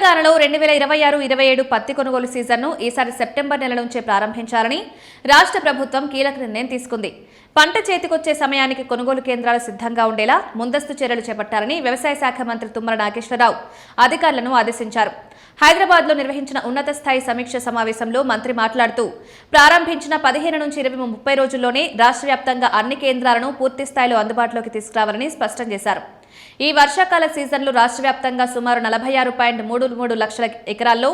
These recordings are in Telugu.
తెలంగాణలో 2026-27 పత్తి కొనుగోలు సీజన్ను ఈసారి సెప్టెంబర్ నెల నుంచే ప్రారంభించాలని రాష్ట్ర ప్రభుత్వం కీలక నిర్ణయం తీసుకుంది. పంట చేతికొచ్చే సమయానికి కొనుగోలు కేంద్రాలు సిద్ధంగా ఉండేలా ముందస్తు చర్యలు చేపట్టాలని వ్యవసాయ శాఖ మంత్రి తుమ్మల నాగేశ్వరరావు అధికారులను ఆదేశించారు. హైదరాబాద్లో నిర్వహించిన ఉన్నత స్థాయి సమీక్ష సమావేశంలో మంత్రి మాట్లాడుతూ ప్రారంభించిన 15 నుంచి 30 రోజుల్లోనే రాష్ట్ర వ్యాప్తంగా అన్ని కేంద్రాలను పూర్తి స్థాయిలో అందుబాటులోకి తీసుకురావాలని స్పష్టం చేశారు. ఈ వర్షాకాల సీజన్లో రాష్ట్ర వ్యాప్తంగా సుమారు 46.33 లక్షల ఎకరాల్లో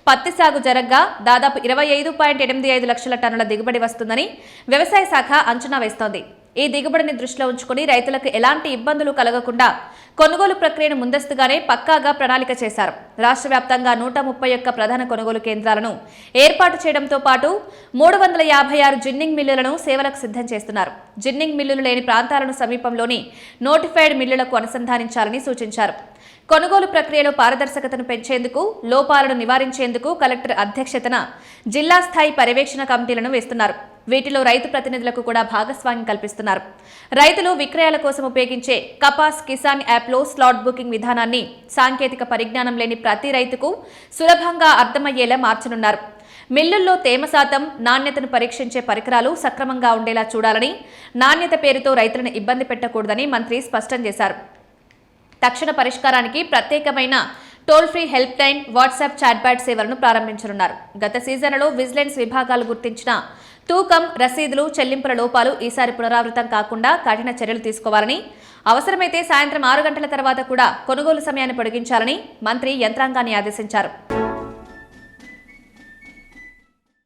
పత్తి సాగు జరగ్గా దాదాపు 25.85 లక్షల టన్నుల దిగుబడి వస్తుందని వ్యవసాయ శాఖ అంచనా వేస్తోంది. ఈ దిగుబడిని దృష్టిలో ఉంచుకుని రైతులకు ఎలాంటి ఇబ్బందులు కలగకుండా కొనుగోలు ప్రక్రియను ముందస్తుగానే పక్కాగా ప్రణాళిక చేశారు. రాష్ట్ర వ్యాప్తంగా 131 ప్రధాన కొనుగోలు కేంద్రాలను ఏర్పాటు చేయడంతో పాటు 356 జిన్నింగ్ మిల్లులను సేవలకు సిద్ధం చేస్తున్నారు. జిన్నింగ్ మిల్లులు లేని ప్రాంతాలను సమీపంలోని నోటిఫైడ్ మిల్లులకు అనుసంధానించాలని సూచించారు. కొనుగోలు ప్రక్రియలో పారదర్శకతను పెంచేందుకు, లోపాలను నివారించేందుకు కలెక్టర్ అధ్యక్షతన జిల్లా స్థాయి పర్యవేక్షణ కమిటీలను వేస్తున్నారు. వీటిలో రైతు ప్రతినిధులకు కూడా భాగస్వామ్యం కల్పిస్తున్నారు. రైతులు విక్రయాల కోసం ఉపయోగించే కపాస్ కిసాన్ యాప్లో స్లాట్ బుకింగ్ విధానాన్ని సాంకేతిక పరిజ్ఞానం లేని ప్రతి రైతుకు సులభంగా అర్థమయ్యేలా మార్చనున్నారు. మిల్లుల్లో తేమ శాతం, నాణ్యతను పరీక్షించే పరికరాలు సక్రమంగా ఉండేలా చూడాలని, నాణ్యత పేరుతో రైతులను ఇబ్బంది పెట్టకూడదని మంత్రి స్పష్టం చేశారు. తక్షణ పరిష్కారానికి ప్రత్యేకమైన toll free help line, WhatsApp chatbot సేవలను ప్రారంభించనున్నారు. గత సీజన్లో విజిలెన్స్ విభాగాలు గుర్తించిన తూకం, రసీదులు, చెల్లింపుల లోపాలు ఈసారి పునరావృతం కాకుండా కఠిన చర్యలు తీసుకోవాలని, అవసరమైతే సాయంత్రం 6 గంటల తర్వాత కూడా కొనుగోలు సమయాన్ని పొడిగించాలని మంత్రి యంత్రాంగాన్ని ఆదేశించారు.